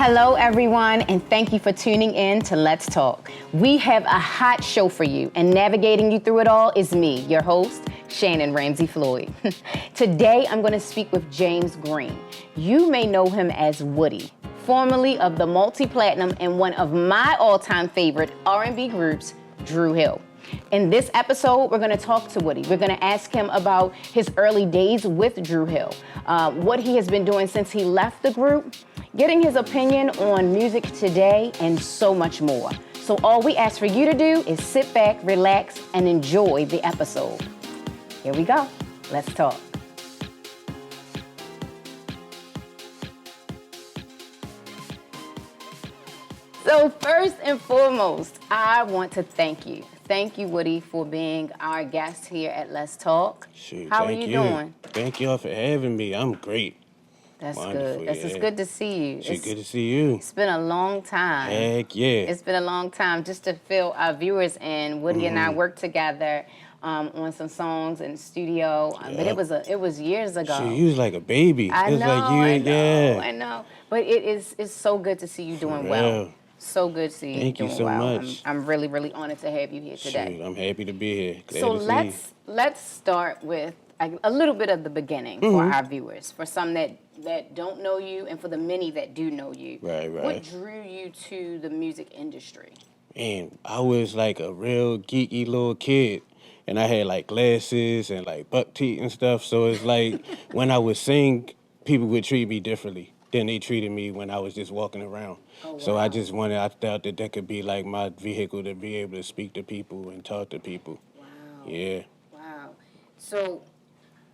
Hello, everyone, and thank you for tuning in to Let's Talk. We have a hot show for you, and navigating you through it all is me, your host, Shannon Ramsey Floyd. Today, I'm going to speak with James Green. You may know him as Woody, formerly of the multi-platinum and one of my all-time favorite R&B groups, Dru Hill. In this episode, we're going to talk to Woody. We're going to ask him about his early days with Dru Hill, what he has been doing since he left the group, getting his opinion on music today, and so much more. So all we ask for you to do is sit back, relax, and enjoy the episode. Here we go. Let's talk. So first and foremost, I want to thank you. Thank you, Woody, for being our guest here at Let's Talk. Shoot, How are you doing? Thank y'all for having me. I'm great. That's Wonderful, good. It's good to see you. It's good to see you. It's been a long time. Heck yeah. It's been a long time just to fill our viewers in. Woody and I worked together on some songs in the studio, but it was years ago. Shoot, you was like a baby. I know. I know. But it's so good to see you doing well. So good to see you Thank doing you so well. much. I'm really, really honored to have you here today. Shoot, I'm happy to be here. Glad So to see you. let's start with a little bit of the beginning for our viewers, for some that don't know you and for the many that do know you. Right. What drew you to the music industry? And I was like a real geeky little kid. And I had like glasses and like buck teeth and stuff. So it's like when I would sing, people would treat me differently than they treated me when I was just walking around. Oh, wow. So I thought that could be like my vehicle to be able to speak to people and talk to people. Wow. Yeah. Wow. So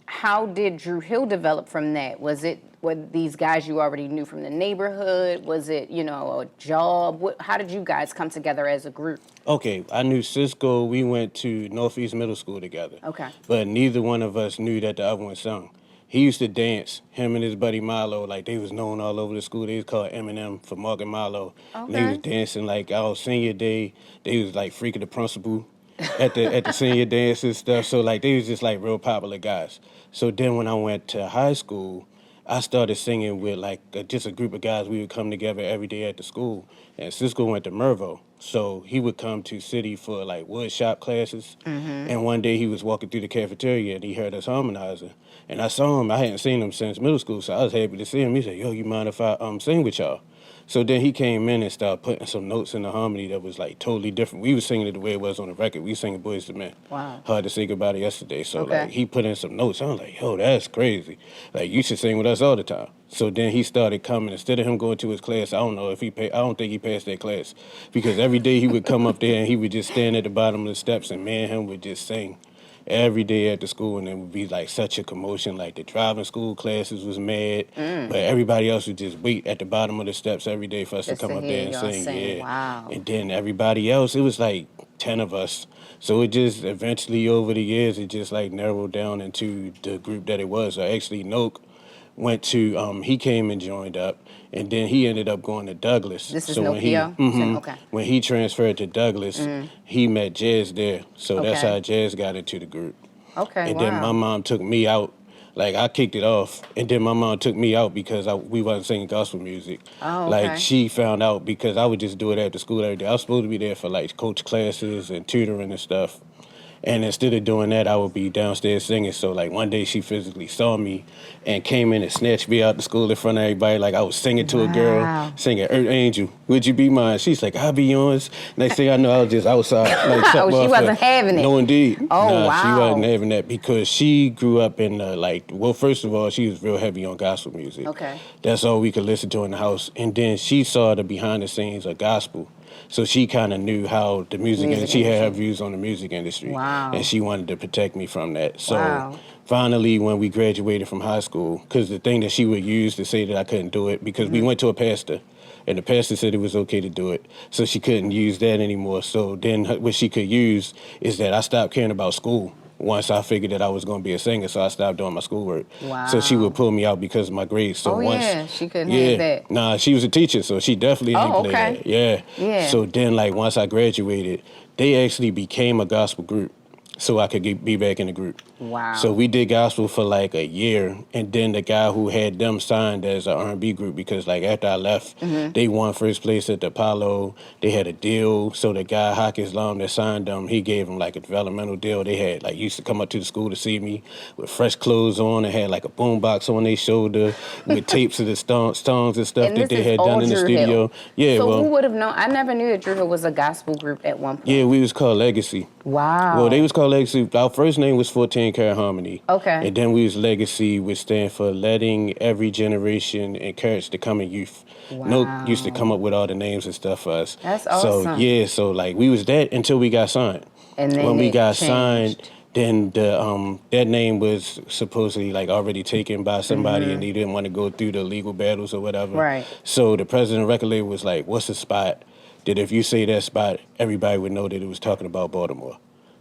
how did Dru Hill develop from that? Were these guys you already knew from the neighborhood? Was it, a job? How did you guys come together as a group? Okay, I knew Cisco. We went to Northeast Middle School together. Okay. But neither one of us knew that the other one sung. He used to dance, him and his buddy Milo, like they was known all over the school. They was called Eminem for Mark and Milo. Okay. And they was dancing like our senior day. They was like freaking the principal at the senior dance and stuff. So like they was just like real popular guys. So then when I went to high school, I started singing with like just a group of guys. We would come together every day at the school. And Cisco went to Mervo. So he would come to City for like wood shop classes. And one day he was walking through the cafeteria and he heard us harmonizing. And I saw him. I hadn't seen him since middle school, so I was happy to see him. He said, "Yo, you mind if I sing with y'all?" So then he came in and started putting some notes in the harmony that was like totally different. We was singing it the way it was on the record. We singing Boys to Men. Wow. Hard to Say Goodbye to Yesterday. So like he put in some notes. I was like, yo, that's crazy. Like you should sing with us all the time. So then he started coming. Instead of him going to his class, I don't think he passed that class. Because every day he would come up there and he would just stand at the bottom of the steps and me and him would just sing every day at the school, and it would be like such a commotion. Like the driving school classes was mad, but everybody else would just wait at the bottom of the steps every day for us to come up there and sing. Yeah. Wow. And then everybody else, it was like 10 of us. So it just eventually over the years, it just like narrowed down into the group that it was. So actually, Noak went to, he came and joined up, and then he ended up going to Douglas. This is so Nokia? Okay. When he transferred to Douglas, he met Jazz there. So that's how Jazz got into the group. Okay, And then my mom took me out. Like, I kicked it off, and then my mom took me out because we wasn't singing gospel music. Oh, okay. Like, she found out because I would just do it after school every day. I was supposed to be there for, like, coach classes and tutoring and stuff. And instead of doing that, I would be downstairs singing. So, like, one day she physically saw me and came in and snatched me out the school in front of everybody. Like, I was singing to a girl, singing, "Earth Angel, would you be mine?" She's like, "I'll be yours." Next thing I know, I was just outside. Like, Oh, she wasn't having it. No, indeed. Oh, wow. She wasn't having that because she grew up in, first of all, she was real heavy on gospel music. Okay. That's all we could listen to in the house. And then she saw the behind the scenes of gospel. So she kind of knew how the music industry, she had her views on the music industry. Wow. And she wanted to protect me from that. So finally, when we graduated from high school, because the thing that she would use to say that I couldn't do it, because we went to a pastor, and the pastor said it was okay to do it. So she couldn't use that anymore. So then what she could use is that I stopped caring about school. Once I figured that I was going to be a singer, so I stopped doing my schoolwork. Wow. So she would pull me out because of my grades. So she couldn't have that. Nah, she was a teacher, so she definitely didn't play that. Yeah. Yeah. So then, like, once I graduated, they actually became a gospel group. so I could be back in the group. Wow. So we did gospel for like a year, and then the guy who had them signed as an R&B group, because like after I left, they won first place at the Apollo. They had a deal, so the guy Hawk Islam that signed them, he gave them like a developmental deal. They had like used to come up to the school to see me with fresh clothes on, and had like a boombox on their shoulder with tapes of the songs and stuff And that this they is had all done in the Dru studio. Hill. Yeah, So well, who would have known? I never knew that Dru Hill was a gospel group at one point. yeah, we was called Legacy. Wow. Well, they was called Legacy. Our first name was 14 Karat Harmony. Okay. And then we was Legacy, which stand for letting every generation encourage the coming youth. Wow. No used to come up with all the names and stuff for us. That's awesome. So yeah, so like we was that until we got signed. And then when we it got changed. signed, then the that name was supposedly like already taken by somebody, and they didn't want to go through the legal battles or whatever. Right. So the president of the record label was like, "What's a spot that if you say that spot, everybody would know that it was talking about Baltimore?"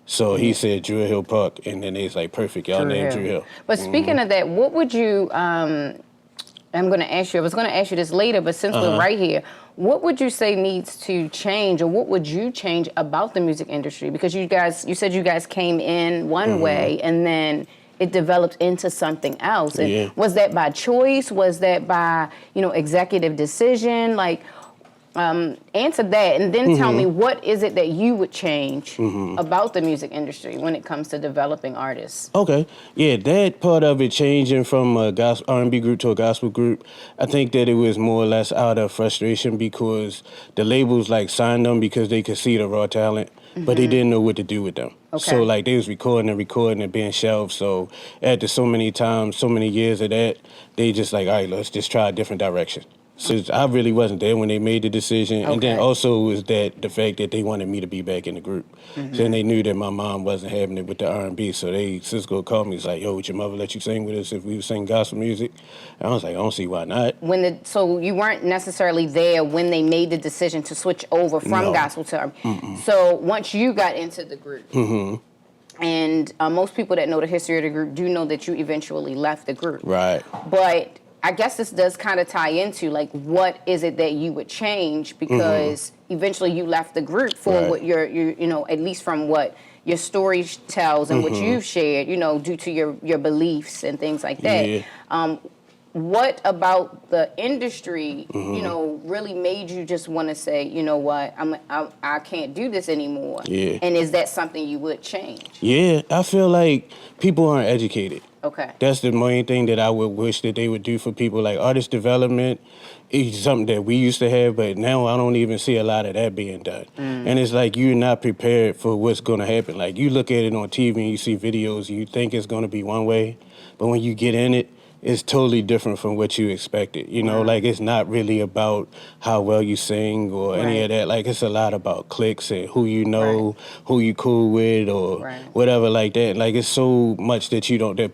So he said Dru Hill Park, and then it's like, perfect, y'all named Dru Hill. But speaking of that, what would you, I'm going to ask you, I was going to ask you this later, but since we're right here, what would you say needs to change, or what would you change about the music industry? Because you said you guys came in one way, and then it developed into something else. And was that by choice? Was that by, executive decision? Like, answer that, and then tell me what is it that you would change about the music industry when it comes to developing artists. Okay, yeah, that part of it changing from a gospel R&B group to a gospel group, I think that it was more or less out of frustration because the labels like signed them because they could see the raw talent, but they didn't know what to do with them. Okay. So like they was recording and being shelved. So after so many times, so many years of that, they just like, all right, let's just try a different direction. So I really wasn't there when they made the decision. Okay. And then also was that the fact that they wanted me to be back in the group. So then they knew that my mom wasn't having it with the R&B. So Cisco called me, was like, yo, would your mother let you sing with us if we were singing gospel music? And I was like, I don't see why not. So you weren't necessarily there when they made the decision to switch over from gospel to R&B. So once you got into the group, and most people that know the history of the group do know that you eventually left the group. Right. But I guess this does kind of tie into, like, what is it that you would change? Because eventually you left the group for what your at least from what your story tells and what you've shared, due to your beliefs and things like that. Yeah. What about the industry, really made you just want to say, you know what, I can't do this anymore? Yeah. And is that something you would change? Yeah, I feel like people aren't educated. Okay. That's the main thing that I would wish that they would do for people. Like artist development is something that we used to have, but now I don't even see a lot of that being done. And it's like you're not prepared for what's going to happen. Like you look at it on TV and you see videos, you think it's going to be one way, but when you get in it, it's totally different from what you expected. Like it's not really about how well you sing or any of that. Like it's a lot about clicks and who you know, who you cool with, or whatever like that. Like it's so much that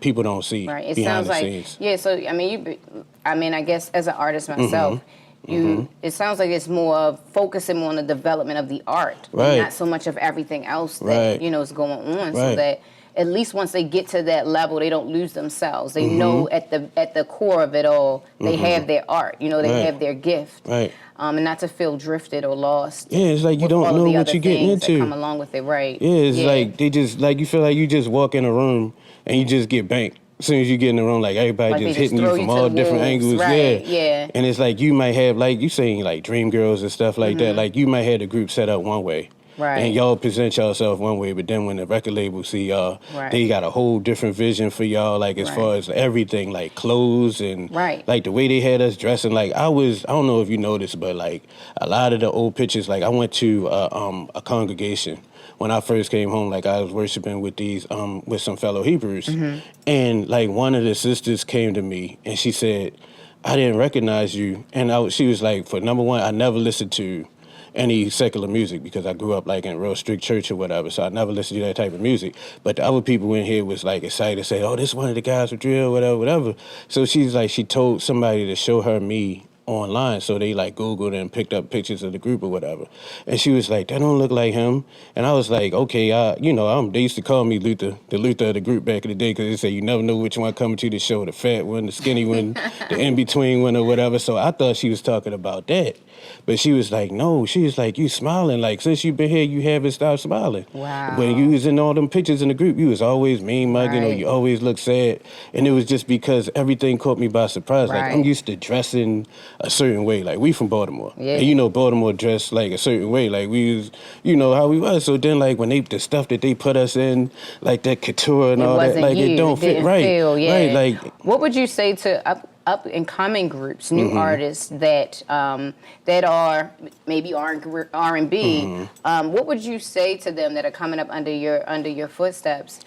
people don't see It behind sounds the like scenes. yeah. So I guess as an artist myself, it sounds like it's more of focusing on the development of the art, and not so much of everything else that is going on. So that at least once they get to that level, they don't lose themselves. They know at the core of it all, they have their art. They have their gift. And not to feel drifted or lost. Yeah, it's like you don't know what you're getting into. That come along with it, right? Yeah, it's like they just like you feel like you just walk in a room and you just get banked. As soon as you get in the room, like everybody just hitting you from all different angles. Yeah. And it's like you might have, like you saying, like Dream Girls and stuff like that. Like you might have the group set up one way. And y'all present yourself one way, but then when the record label see y'all, they got a whole different vision for y'all, like as far as everything, like clothes and like the way they had us dressing. Like I don't know if you noticed, but like a lot of the old pictures, like I went to a congregation when I first came home. Like I was worshiping with with some fellow Hebrews, and like one of the sisters came to me and she said, I didn't recognize you. And she was like, for number one, I never listened to any secular music because I grew up like in a real strict church or whatever, so I never listened to that type of music. But the other people in here was like excited to say, oh, this is one of the guys with drill, whatever. So she's like, she told somebody to show her me online, so they like Googled and picked up pictures of the group or whatever. And she was like, "That don't look like him." And I was like, "Okay, they used to call me Luther, the Luther of the group back in the day, because they say you never know which one coming to the show, the fat one, the skinny one, the in between one, or whatever." So I thought she was talking about that, but she was like, "No," she was like, "You smiling like since you've been here, you haven't stopped smiling." Wow. When you was in all them pictures in the group, you was always mean mugging, or you always look sad, and it was just because everything caught me by surprise. Like I'm used to dressing a certain way. Like we from Baltimore. Yeah. And Baltimore dressed like a certain way. Like we was, how we was. So then like when the stuff that they put us in, like that couture and all that, like it don't fit right. Right. Like what would you say to up and coming groups, new artists that are maybe R&B? What would you say to them that are coming up under your footsteps?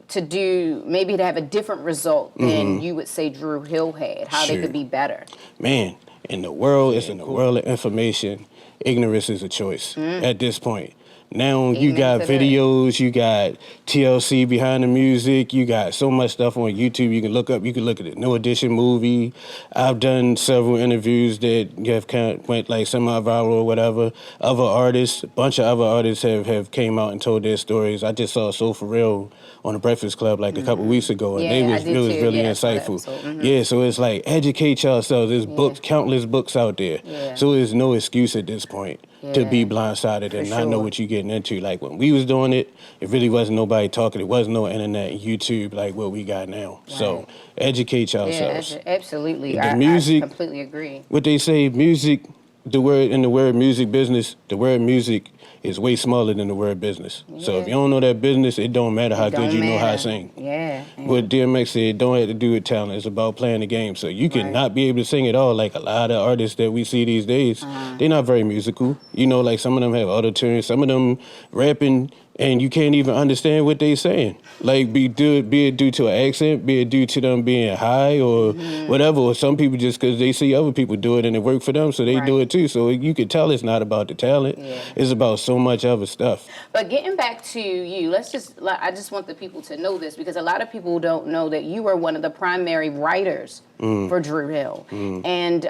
To do maybe to have a different result than you would say Dru Hill had, how they could be better. Man, in the world of information, ignorance is a choice at this point. Now you got videos, you got TLC behind the music, you got so much stuff on YouTube you can look up. You can look at the New Edition movie. I've done several interviews that have kind of went like semi-viral or whatever. A bunch of other artists have came out and told their stories. I just saw Soul For Real on the Breakfast Club like a couple weeks ago, and it was really insightful. Yeah, so it's like educate yourselves. There's countless books out there. So there's no excuse at this point to be blindsided and not know what you're getting into. Like when we was doing it, it really wasn't nobody talking. It wasn't no internet and YouTube like what we got now. Right. So educate yourselves. Yeah, absolutely. The music, I completely agree. What they say, music, the word music business, the word music is way smaller than the word business. Yeah. So if you don't know that business, it don't matter how good you know how to sing. Yeah. What DMX said, it don't have to do with talent. It's about playing the game. So you can not be able to sing at all. Like a lot of artists that we see these days, they're not very musical. Like some of them have auto-tune, some of them rapping, and you can't even understand what they saying. Like be it due to an accent, be it due to them being high or whatever. Or some people just because they see other people do it and it worked for them, so they do it too. So you can tell it's not about the talent. Yeah. It's about so much other stuff. But getting back to you, I just want the people to know this, because a lot of people don't know that you were one of the primary writers for Dru Hill. And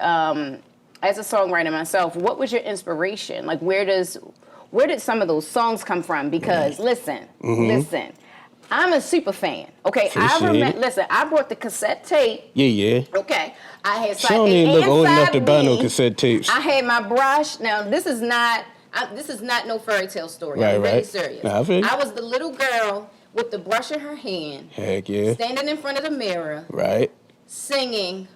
as a songwriter myself, what was your inspiration? Like where did some of those songs come from? Because listen, I'm a super fan. Okay, I brought the cassette tape. Yeah. Okay, I had. She don't even look old enough to buy no cassette tapes. I had my brush. Now this is not no fairy tale story. I'm really serious. Nah, I was the little girl with the brush in her hand. Heck yeah. Standing in front of the mirror. Right. Singing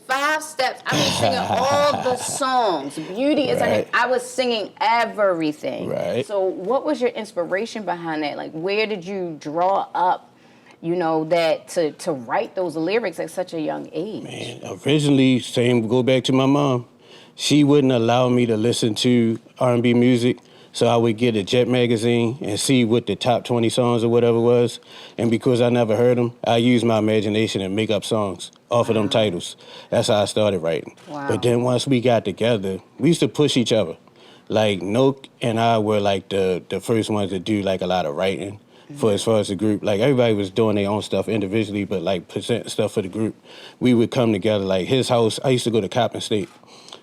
5 steps. I was singing all the songs. Beauty is her name. I was singing everything. Right. So what was your inspiration behind that? Like where did you draw up, that to write those lyrics at such a young age? Man, originally, go back to my mom. She wouldn't allow me to listen to R&B music. So I would get a Jet magazine and see what the top 20 songs or whatever was. And because I never heard them, I used my imagination and make up songs off of them titles. That's how I started writing. Wow. But then once we got together, we used to push each other. Like Nook and I were like the first ones to do like a lot of writing for as far as the group. Like everybody was doing their own stuff individually, but like presenting stuff for the group. We would come together. Like his house, I used to go to Coppin State.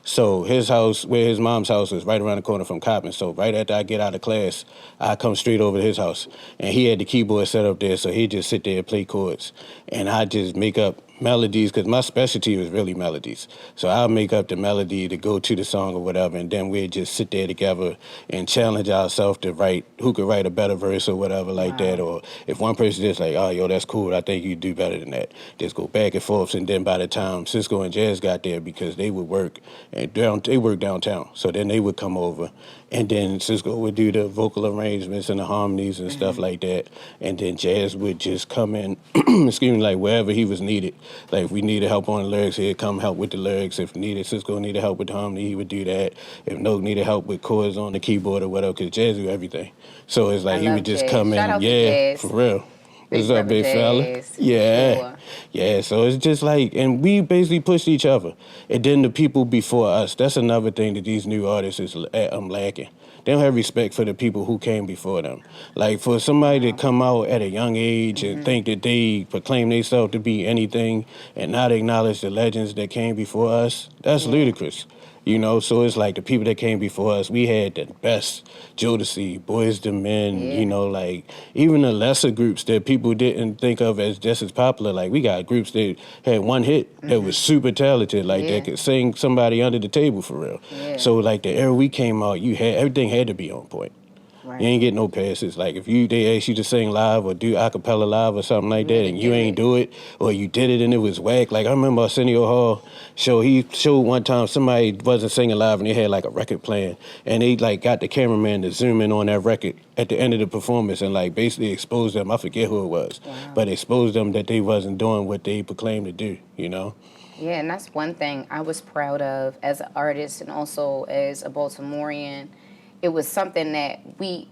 So his house, where his mom's house is, right around the corner from Coppin. So right after I get out of class, I come straight over to his house. And he had the keyboard set up there, so he'd just sit there and play chords. And I just make up melodies, because my specialty was really melodies. So I'll make up the melody to go to the song or whatever, and then we'd just sit there together and challenge ourselves to write, who could write a better verse or whatever like that. Or if one person just like, oh, yo, that's cool, I think you do better than that. Just go back and forth. And then by the time Cisco and Jazz got there, because they would work, and they work downtown, so then they would come over. And then Cisco would do the vocal arrangements and the harmonies and stuff like that. And then Jazz would just come in, excuse me, like wherever he was needed. Like if we needed help on the lyrics, he'd come help with the lyrics. If Cisco needed help with the harmony, he would do that. If Noak needed help with chords on the keyboard or whatever, because Jazz do everything. So it's like he would just come in, for real. What's up, big fella? Yeah. Sure. Yeah, so it's just like, and we basically pushed each other. And then the people before us, that's another thing that these new artists is lacking. They don't have respect for the people who came before them. Like, for somebody to come out at a young age and think that they proclaim themselves to be anything and not acknowledge the legends that came before us, that's ludicrous. You know, so it's like the people that came before us, we had the best Jodeci, Boys to Men, you know, like even the lesser groups that people didn't think of as just as popular. Like, we got groups that had one hit that was super talented, like that could sing somebody under the table for real. So like the era we came out, everything had to be on point. Right. You ain't get no passes. Like, if they ask you to sing live or do a cappella live or something like that, and you ain't do it, or you did it and it was whack. Like, I remember Arsenio Hall he showed one time somebody wasn't singing live and they had like a record playing, and they like got the cameraman to zoom in on that record at the end of the performance and like basically exposed them. I forget who it was, but exposed them that they wasn't doing what they proclaimed to do, you know? Yeah, and that's one thing I was proud of as an artist and also as a Baltimorean. It was something that we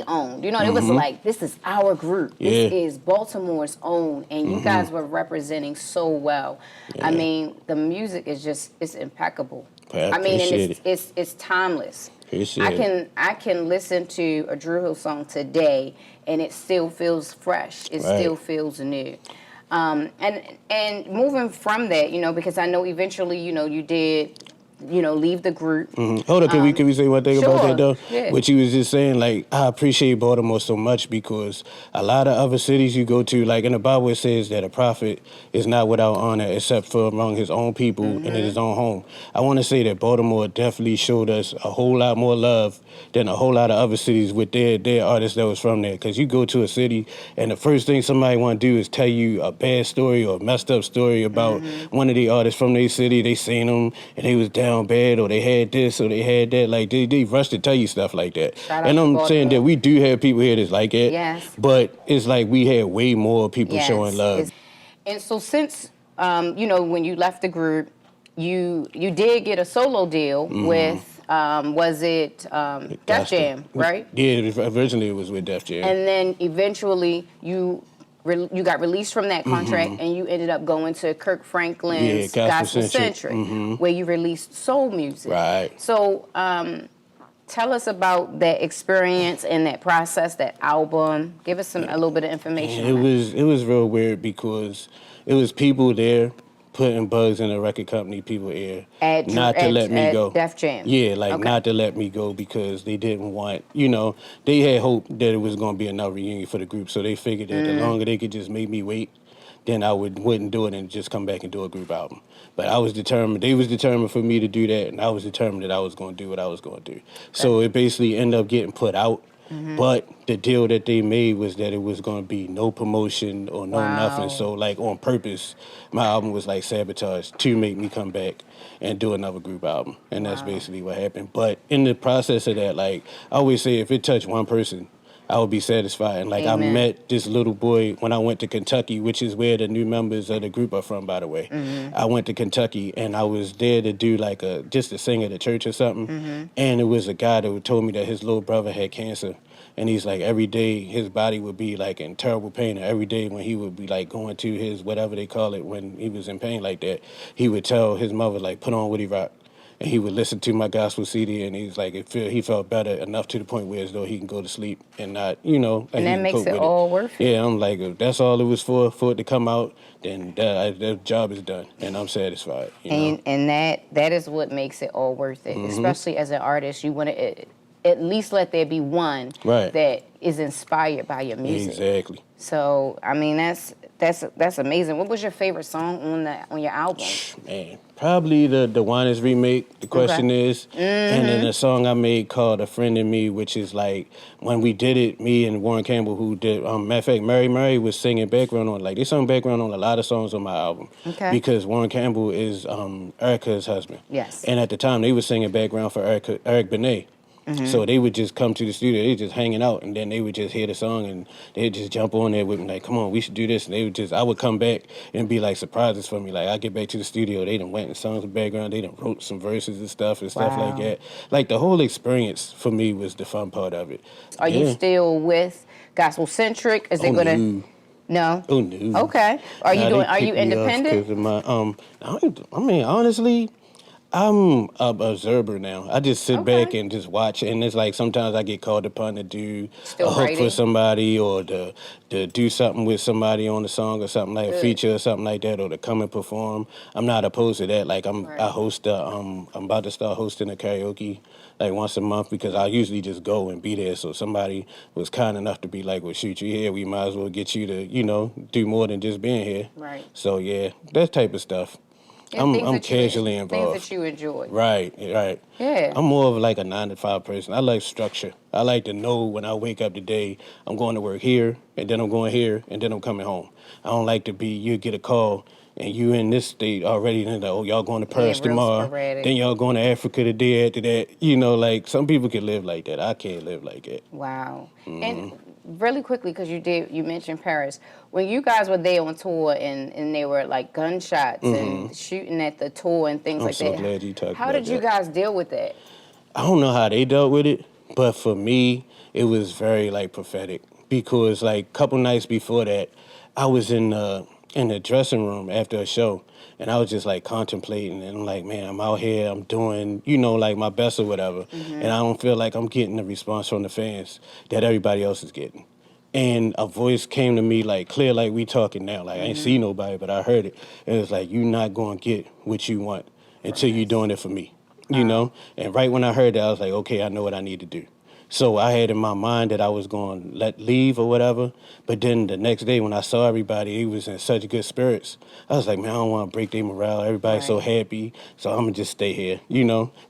owned. You know, it was like, this is our group. This is Baltimore's own, and you guys were representing so well. I mean, the music is it's impeccable. I mean, and it's timeless. I can listen to a Dru Hill song today, and it still feels fresh. It still feels new. And moving from that, you know, because I know eventually, you know, you did, you know, leave the group. Hold on, can we say one thing about that though? Yeah. What you was just saying, like, I appreciate Baltimore so much because a lot of other cities you go to, like in the Bible it says that a prophet is not without honor except for among his own people and in his own home. I want to say that Baltimore definitely showed us a whole lot more love than a whole lot of other cities with their artists that was from there. Because you go to a city and the first thing somebody want to do is tell you a bad story or a messed up story about one of the artists from their city. They seen them and they was down bad, or they had this, or they had that. Like, they rush to tell you stuff like that. And I'm saying that we do have people here that's like it. Yes. But it's like we had way more people showing love. And so since, you know, when you left the group, you did get a solo deal with, was it Def Jam, right? Yeah, originally it was with Def Jam. And then eventually you got released from that contract and you ended up going to Kirk Franklin's Gospel Centric, where you released soul music. Right. So tell us about that experience and that process, that album. Give us a little bit of information. It was real weird because it was people there putting bugs in the record company people ear not to let me go. Def Jam. Yeah, like not to let me go because they didn't want, you know, they had hope that it was going to be another reunion for the group, so they figured that the longer they could just make me wait, then I wouldn't do it and just come back and do a group album. But I was determined, they was determined for me to do that, and I was determined that I was going to do what I was going to do. So it basically ended up getting put out. But the deal that they made was that it was going to be no promotion or no nothing. So, like, on purpose, my album was, like, sabotaged to make me come back and do another group album. And that's basically what happened. But in the process of that, like, I always say if it touched one person, I would be satisfied. And, like, I met this little boy when I went to Kentucky, which is where the new members of the group are from, by the way. I went to Kentucky, and I was there to do, like, just to sing at a church or something. And it was a guy that told me that his little brother had cancer. And he's like, every day his body would be, like, in terrible pain. And every day when he would be, like, going to his, whatever they call it, when he was in pain like that, he would tell his mother, like, put on Woody Rock. And he would listen to my gospel CD, and he's like, he felt better enough to the point where as though he can go to sleep and not, you know. And that makes it all worth it. Yeah, I'm like, if that's all it was for it to come out, then that job is done, and I'm satisfied. You know? And that is what makes it all worth it, especially as an artist. You want to at least let there be one that is inspired by your music. Exactly. So, I mean, that's amazing. What was your favorite song on your album? Man, probably the Winans remake, The Question Is, and then the song I made called A Friend in Me, which is like, when we did it, me and Warren Campbell, who did, matter of fact, Mary was singing background on, like, they sung background on a lot of songs on my album. Okay. Because Warren Campbell is Erica's husband. Yes. And at the time, they were singing background for Eric Benet. So they would just come to the studio, they were just hanging out, and then they would just hear the song, and they'd just jump on there with me, like, come on, we should do this. And I would come back and be like surprises for me. Like, I get back to the studio, they done went and sung some background, they done wrote some verses and stuff like that. Like, the whole experience for me was the fun part of it. Are you still with Gospel Centric? Is it gonna? No. Oh no. Okay. Are you independent? Of my, I mean, honestly, I'm an observer now. I just sit back Okay. and just watch, and it's like sometimes I get called upon to do a Still hook for writing? somebody, or to do something with somebody on the song, or something like a Good. feature or something like that, or to come and perform. I'm not opposed to that. Like I Right. host I'm about to start hosting a karaoke like once a month because I usually just go and be there. So somebody was kind enough to be like, "Well, shoot, you here? We might as well get you to do more than just being here." Right. So yeah, that type of stuff. Yeah, I'm casually things involved. that you enjoy. Right, right. Yeah. I'm more of like a 9 to 5 person. I like structure. I like to know when I wake up today, I'm going to work here, and then I'm going here, and then I'm coming home. I don't like to be, you get a call, and you in this state already, and oh, y'all going to Yeah, Paris real tomorrow, sporadic. then y'all going to Africa the day after that. Like some people can live like that. I can't live like that. Wow. And really quickly, because you mentioned Paris, when you guys were there on tour and they were like gunshots and shooting at the tour and things I'm like so that, glad you talked how about did you that. guys deal with that? I don't know how they dealt with it, but for me, it was very like prophetic because like a couple nights before that, I was in the dressing room after a show, and I was just like contemplating, and I'm like, man, I'm out here, I'm doing like my best or whatever, and I don't feel like I'm getting the response from the fans that everybody else is getting. And a voice came to me like clear, like we talking now. Like I ain't see nobody, but I heard it. And it was like, you not gonna get what you want until you doing it for me. And right when I heard that, I was like, okay, I know what I need to do. So I had in my mind that I was going to let leave or whatever. But then the next day when I saw everybody, he was in such good spirits. I was like, man, I don't want to break their morale. Everybody's so Right. happy. So I'm going to just stay here.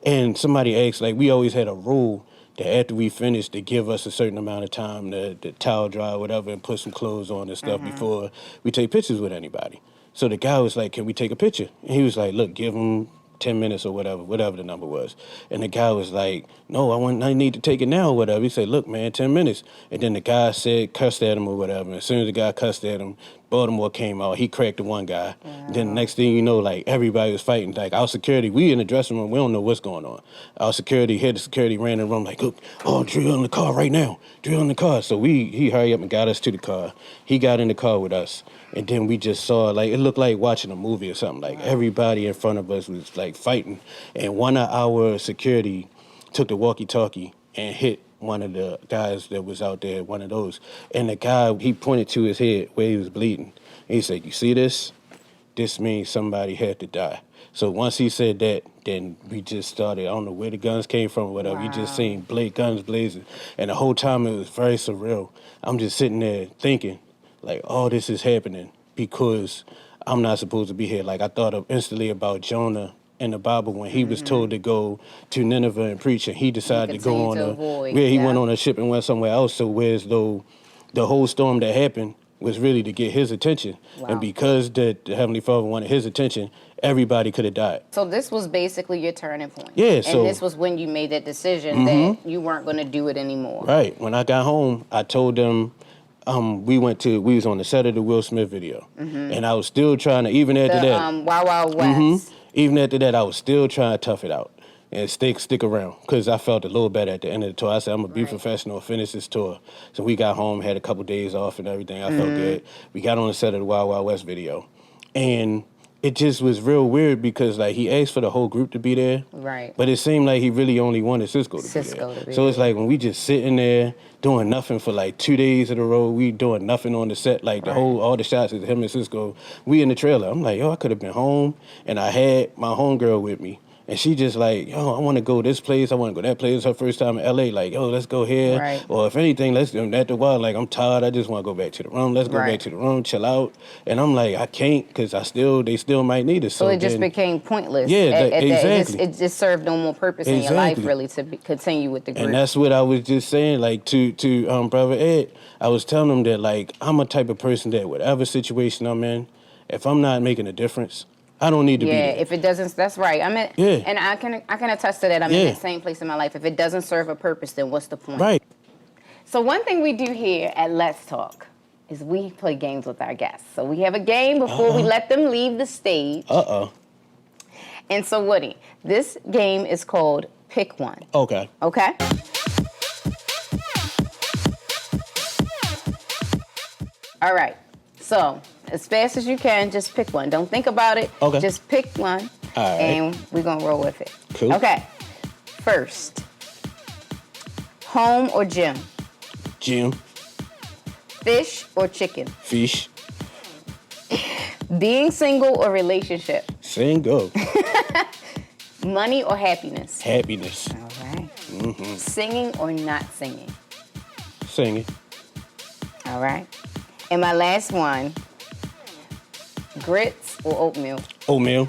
And somebody asked, like, we always had a rule that after we finished, they give us a certain amount of time to towel dry or whatever and put some clothes on and stuff before we take pictures with anybody. So the guy was like, can we take a picture? And he was like, look, give him 10 minutes or whatever the number was. And the guy was like, no, I need to take it now or whatever. He said, look, man, 10 minutes. And then the guy cussed at him or whatever. And as soon as the guy cussed at him, Baltimore came out. He cracked the one guy. And then the next thing you know, like everybody was fighting. Like our security, we in the dressing room, we don't know what's going on. Our security, head of security ran in the room like, look, Dru in the car right now. Dru in the car. So he hurried up and got us to the car. He got in the car with us. And then we just saw, like, it looked like watching a movie or something. Like, everybody in front of us was, like, fighting. And one of our security took the walkie-talkie and hit one of the guys that was out there, one of those. And the guy, he pointed to his head where he was bleeding. And he said, you see this? This means somebody had to die. So once he said that, then we just started, I don't know where the guns came from or whatever. You just seen guns blazing. And the whole time it was very surreal. I'm just sitting there thinking, like, all this is happening because I'm not supposed to be here. Like, I thought instantly about Jonah in the Bible when he was told to go to Nineveh and preach, and he decided to go continue on to avoid, he yeah. went on a ship and went somewhere else. So whereas though the whole storm that happened was really to get his attention. Wow. And because the Heavenly Father wanted his attention, everybody could have died. So this was basically your turning point. Yeah, And so- this was when you made that decision that you weren't going to do it anymore. Right. When I got home, I told them we was on the set of the Will Smith video. And I was still trying to, even after The that, Wild Wild West. even after that, I was still trying to tough it out and stick around because I felt a little better at the end of the tour. I said, I'm going to be Right. professional, finish this tour. So we got home, had a couple days off and everything. I felt good. We got on the set of the Wild Wild West video. And it just was real weird because, like, he asked for the whole group to be there. Right. But it seemed like he really only wanted Cisco to be Cisco there. to be So it's there. like when we just sitting there doing nothing for like 2 days in a row, we doing nothing on the set, like all the shots is him and Cisco. We in the trailer. I'm like, yo, I could have been home, and I had my homegirl with me. And she just like, yo, I want to go this place. I want to go that place. It's her first time in L.A. Like, yo, let's go here. Right. Or if anything, let's do that. The wild. Like, I'm tired. I just want to go back to the room. Let's go Right. back to the room, chill out. And I'm like, I can't because they still might need us. So it just then- became pointless. Yeah, at that. exactly. It just served no more purpose in your life, Exactly. really, to continue with the group. And that's what I was just saying, like, to Brother Ed. I was telling him that, like, I'm a type of person that whatever situation I'm in, if I'm not making a difference, I don't need to be Yeah, there. if it doesn't, that's right. Yeah. And I can attest to that. I'm in Yeah. that same place in my life. If it doesn't serve a purpose, then what's the point? Right. So one thing we do here at Let's Talk is we play games with our guests. So we have a game before we let them leave the stage. Uh-oh. And so, Woody, this game is called Pick One. Okay. Okay? All right. So, as fast as you can, just pick one. Don't think about it. Okay. Just pick one. All right. And we're going to roll with it. Cool. Okay. First, home or gym? Gym. Fish or chicken? Fish. Being single or relationship? Single. Money or happiness? Happiness. All right. Singing or not singing? Singing. All right. And my last one, grits or oatmeal? Oatmeal.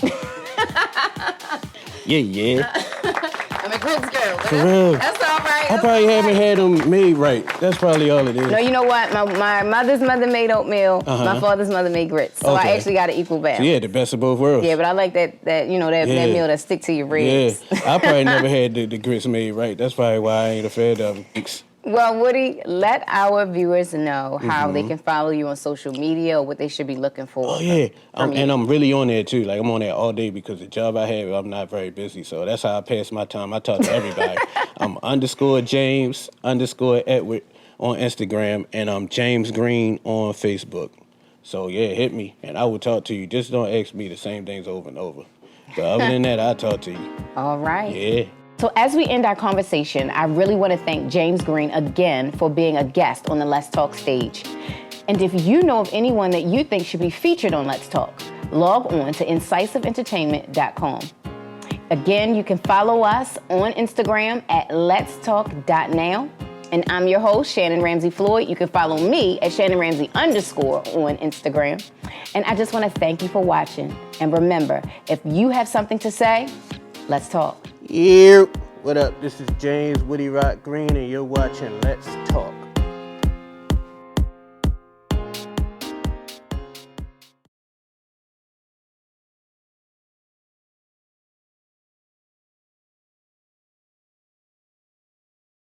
Yeah. I'm a grits girl. For real. That's all right. I probably haven't had them made right. That's probably all it is. No, you know what? My mother's mother made oatmeal. My father's mother made grits. So I Okay. actually got an equal balance. So yeah, the best of both worlds. Yeah, but I like that meal that stick to your ribs. Yeah, I probably never had the grits made right. That's probably why I ain't a fan of them. Well, Woody, let our viewers know how they can follow you on social media or what they should be looking for. Oh yeah, from you. and I'm really on there too. Like I'm on there all day because the job I have, I'm not very busy. So that's how I pass my time. I talk to everybody. I'm _James_Edward on Instagram, and I'm James Green on Facebook. So yeah, hit me, and I will talk to you. Just don't ask me the same things over and over. But other than that, I'll talk to you. All right. Yeah. So as we end our conversation, I really want to thank James Green again for being a guest on the Let's Talk stage. And if you know of anyone that you think should be featured on Let's Talk, log on to IncisiveEntertainment.com. Again, you can follow us on Instagram at letstalk.now. And I'm your host, Shannon Ramsey Floyd. You can follow me at @ShannonRamsey_ on Instagram. And I just want to thank you for watching. And remember, if you have something to say, let's talk. Yeah. What up? This is James Woody Rock Green, and you're watching Let's Talk.